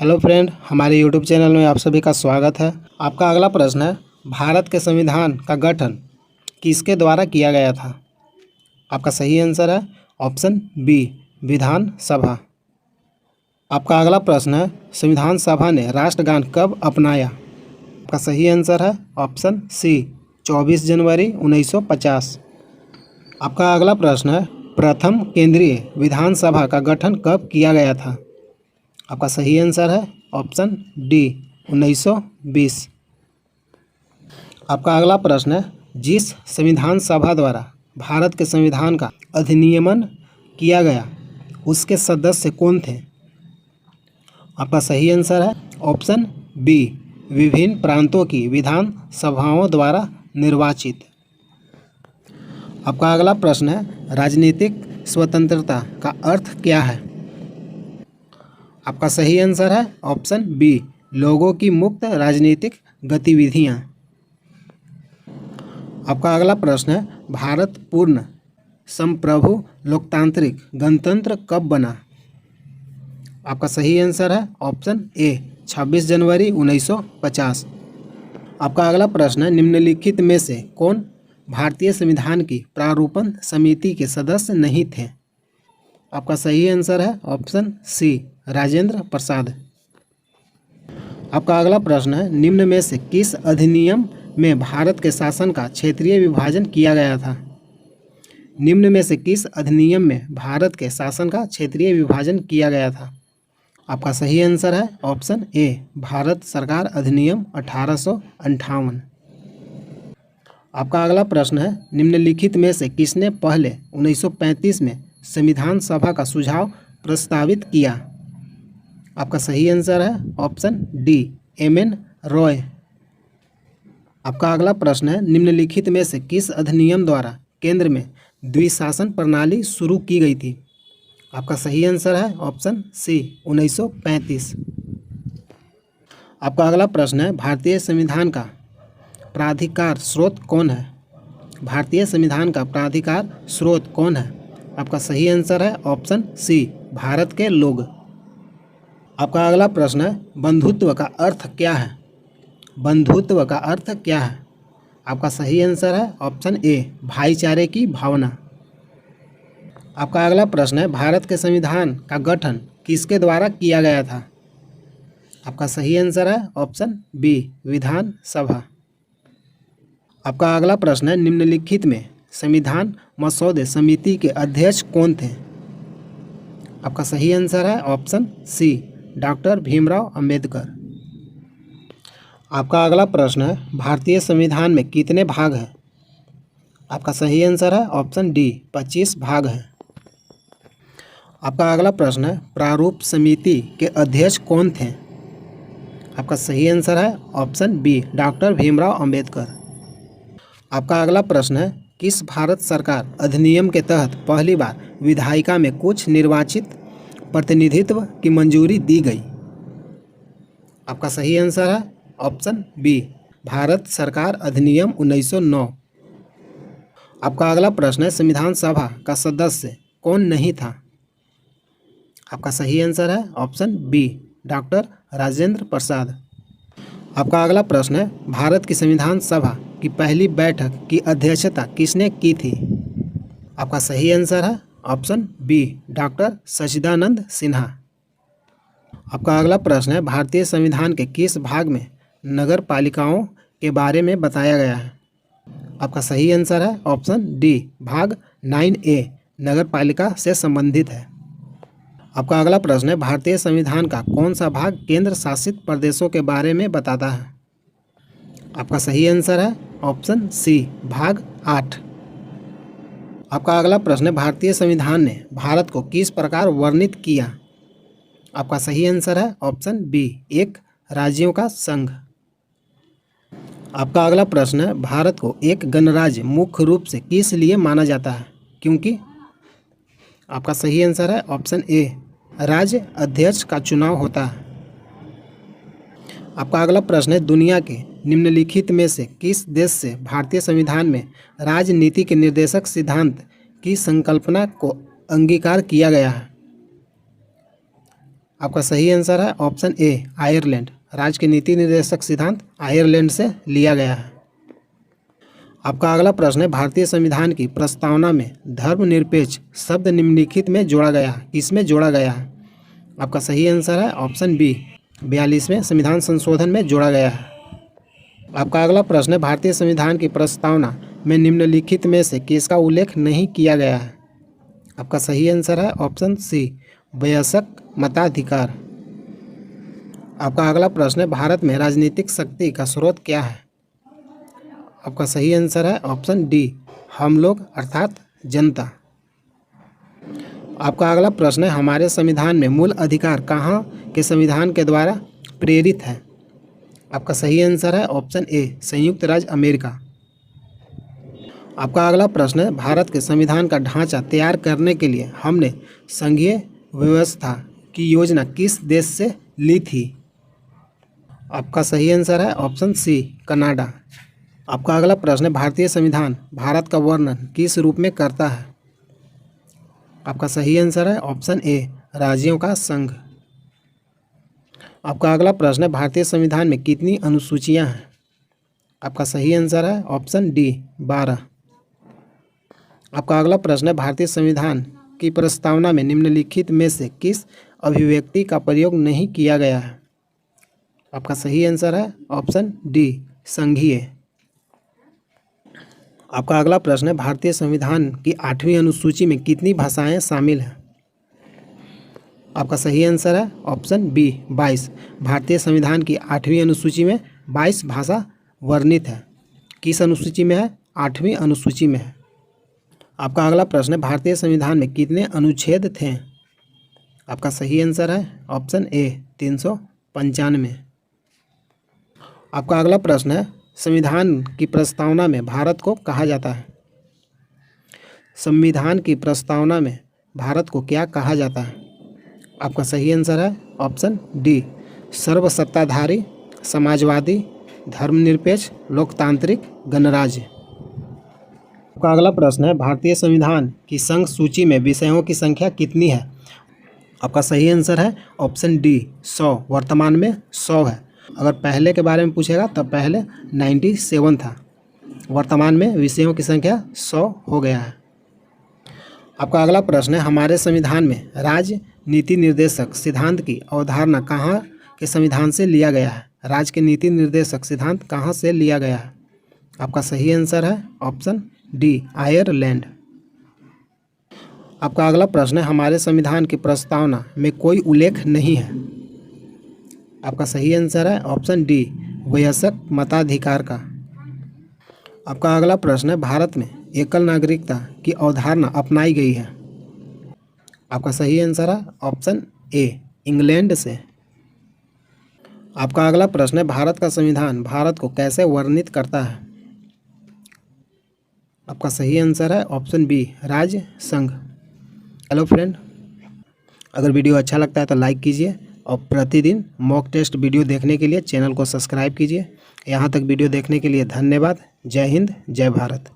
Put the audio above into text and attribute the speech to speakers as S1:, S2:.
S1: Hello friend, हमारे YouTube channel में आप सभी का स्वागत है। आपका अगला प्रश्न है, भारत के संविधान का गठन किसके द्वारा किया गया था? आपका सही आंसर है ऑप्शन बी, विधान सभा। आपका अगला प्रश्न है, संविधान सभा ने राष्ट्रगान कब अपनाया? आपका सही आंसर है ऑप्शन सी, 24 जनवरी 1950। आपका अगला प्रश्न है, प्रथम केंद्रीय विधानसभा का गठन कब किया गया था? आपका सही आंसर है ऑप्शन डी, 1920। आपका अगला प्रश्न है, जिस संविधान सभा द्वारा भारत के संविधान का अधिनियमन किया गया उसके सदस्य कौन थे? आपका सही आंसर है ऑप्शन बी, विभिन्न प्रांतों की विधान सभाओं द्वारा निर्वाचित। आपका अगला प्रश्न है, राजनीतिक स्वतंत्रता का अर्थ क्या है? आपका सही आंसर है ऑप्शन बी, लोगों की मुक्त राजनीतिक गतिविधियां। आपका अगला प्रश्न है, भारत पूर्ण संप्रभु लोकतांत्रिक गणतंत्र कब बना? आपका सही आंसर है ऑप्शन ए, 26 जनवरी 1950। आपका अगला प्रश्न है, निम्नलिखित में से कौन भारतीय संविधान की प्रारूपण समिति के सदस्य नहीं थे? आपका सही आंसर है ऑप्शन सी, राजेंद्र प्रसाद। आपका अगला प्रश्न है, निम्न में से किस अधिनियम में भारत के शासन का क्षेत्रीय विभाजन किया गया था? निम्न में से किस अधिनियम में भारत के शासन का क्षेत्रीय विभाजन किया गया था? आपका सही आंसर है ऑप्शन ए, भारत सरकार अधिनियम 1858। आपका अगला प्रश्न है, निम्नलिखित में से किसने पहले 1935 में संविधान सभा का सुझाव प्रस्तावित किया? आपका सही आंसर है ऑप्शन डी, एम.एन. रॉय। आपका अगला प्रश्न है, निम्नलिखित में से किस अधिनियम द्वारा केंद्र में द्विशासन प्रणाली शुरू की गई थी? आपका सही आंसर है ऑप्शन सी, 1935। आपका अगला प्रश्न है, भारतीय संविधान का प्राधिकार स्रोत कौन है? भारतीय संविधान का प्राधिकार स्रोत कौन है? आपका सही आंसर है ऑप्शन सी, भारत के लोग। आपका अगला प्रश्न है, बंधुत्व का अर्थ क्या है? बंधुत्व का अर्थ क्या है? आपका सही आंसर है ऑप्शन ए, भाईचारे की भावना। आपका अगला प्रश्न है, भारत के संविधान का गठन किसके द्वारा किया गया था? आपका सही आंसर है ऑप्शन बी, विधान सभा। आपका अगला प्रश्न है, निम्नलिखित में संविधान मसौदे समिति के अध्यक्ष कौन थे? आपका सही आंसर है option C, doctor Bhimrao Ambedkar. आपका अगला प्रश्न है, भारतीय संविधान में कितने भाग हैं? आपका सही आंसर है ऑप्शन डी, 25 भाग हैं। आपका अगला प्रश्न है, प्रारूप समिति के अध्यक्ष कौन थे? आपका सही आंसर है option B, doctor Bhimrao Ambedkar. आपका अगला प्रश्न है, किस भारत सरकार अधिनियम के तहत पहली बार विधायिका में कुछ निर्वाचित प्रतिनिधित्व की मंजूरी दी गई? आपका सही आंसर है ऑप्शन बी, भारत सरकार अधिनियम 1909। आपका अगला प्रश्न है, संविधान सभा का सदस्य कौन नहीं था? आपका सही आंसर है option B, doctor Rajendra Prasad. आपका अगला प्रश्न है, भारत की संविधान सभा की पहली बैठक की अध्यक्षता किसने की थी? आपका सही आंसर है ऑप्शन बी, डॉक्टर सच्चिदानंद सिन्हा। आपका अगला प्रश्न है, भारतीय संविधान के किस भाग में नगर पालिकाओं के बारे में बताया गया है? आपका सही आंसर है ऑप्शन डी, भाग 9A नगर पालिका से संबंधित है। आपका अगला प्रश्न है, भारतीय संविधान का कौन सा भाग केंद्र शासित प्रदेशों के बारे में बताता है? आपका सही आंसर है ऑप्शन सी, भाग 8। आपका अगला प्रश्न है, भारतीय संविधान ने भारत को किस प्रकार वर्णित किया? आपका सही आंसर है ऑप्शन बी, एक राज्यों का संघ। आपका अगला प्रश्न है, भारत को एक गणराज्य मुख्य रूप से किस लिए माना जाता है? क्योंकि? आपका सही आंसर है ऑप्शन ए, राज्य अध्यक्ष का चुनाव होता है। आपका अगला प्रश्न है, दुनिया के निम्नलिखित में से किस देश से भारतीय संविधान में राजनीति के निर्देशक सिद्धांत की संकल्पना को अंगीकार किया गया है? आपका सही आंसर है ऑप्शन ए आयरलैंड। राज्य के नीति निर्देशक सिद्धांत आयरलैंड से लिया गया है। आपका अगला प्रश्न है भारतीय संविधान की प्रस्तावना में धर्मनिरपेक्ष शब्द निम्नलिखित में जोड़ा गया है, किसमें जोड़ा गया है? आपका सही आंसर है ऑप्शन बी 42वें संविधान संशोधन में जोड़ा गया है। आपका अगला प्रश्न है भारतीय संविधान की प्रस्तावना में निम्नलिखित में से किसका उल्लेख नहीं किया गया है? आपका सही आंसर है ऑप्शन सी वयस्क मताधिकार। आपका अगला प्रश्न है भारत में राजनीतिक शक्ति का स्रोत क्या है? आपका सही आंसर है ऑप्शन डी हम लोग अर्थात जनता। आपका अगला प्रश्न है हमारे संविधान में मूल अधिकार कहाँ के संविधान के द्वारा प्रेरित है? आपका सही आंसर है ऑप्शन ए संयुक्त राज्य अमेरिका। आपका अगला प्रश्न है भारत के संविधान का ढांचा तैयार करने के लिए हमने संघीय व्यवस्था की योजना किस देश से ली थी? आपका सही आंसर है ऑप्शन सी कनाडा। आपका अगला प्रश्न है भारतीय संविधान भारत का वर्णन किस रूप में करता है? आपका सही आंसर है ऑप्शन ए राज्यों का संघ। आपका अगला प्रश्न है भारतीय संविधान में कितनी अनुसूचियां हैं? आपका सही आंसर है ऑप्शन डी 12। आपका अगला प्रश्न है भारतीय संविधान की प्रस्तावना में निम्नलिखित में से किस अभिव्यक्ति का प्रयोग नहीं किया गया है? आपका सही आंसर है ऑप्शन डी संघीय। आपका अगला प्रश्न है भारतीय संविधान की 8वीं अनुसूची में कितनी भाषाएं शामिल हैं? आपका सही आंसर है ऑप्शन बी 22। भारतीय संविधान की 8वीं अनुसूची में 22 भाषा वर्णित है। किस अनुसूची में है? 8वीं अनुसूची में है। आपका अगला प्रश्न है भारतीय संविधान में कितने अनुच्छेद थे? आपका सही आंसर है ऑप्शन ए 395। आपका अगला प्रश्न है संविधान की प्रस्तावना में भारत को कहा जाता है? संविधान की प्रस्तावना में भारत को क्या कहा जाता है? आपका सही आंसर है ऑप्शन डी सर्वसत्ताधारी समाजवादी धर्मनिरपेक्ष लोकतांत्रिक गणराज्य। आपका अगला प्रश्न है भारतीय संविधान की संघ सूची में विषयों की संख्या कितनी है? आपका सही आंसर है ऑप्शन डी 100। वर्तमान में 100 है। अगर पहले के बारे में पूछेगा तब पहले 97 था। वर्तमान में विषयों की संख्या 100 हो गया है। आपका अगला प्रश्न है हमारे संविधान में राज्य नीति निर्देशक सिद्धांत की अवधारणा कहाँ के संविधान से लिया गया है? राज्य के नीति निर्देशक सिद्धांत कहाँ से लिया गया है? आपका सही आंसर है ऑप्शन डी आयरलैंड। आपका अगला प्रश्न है हमारे संविधान की प्रस्तावना में कोई उल्लेख नहीं है। आपका सही आंसर है ऑप्शन डी वयस्क मताधिकार का। आपका अगला प्रश्न है भारत में एकल नागरिकता की अवधारणा अपनाई गई है। आपका सही आंसर है ऑप्शन ए इंग्लैंड से। आपका अगला प्रश्न है भारत का संविधान भारत को कैसे वर्णित करता है? आपका सही आंसर है ऑप्शन बी राज्य संघ। हेलो फ्रेंड, अगर वीडियो अच्छा लगता है तो लाइक कीजिए और प्रतिदिन मॉक टेस्ट वीडियो देखने के लिए चैनल को सब्सक्राइब कीजिए। यहाँ तक वीडियो देखने के लिए धन्यवाद। जय हिंद, जय भारत।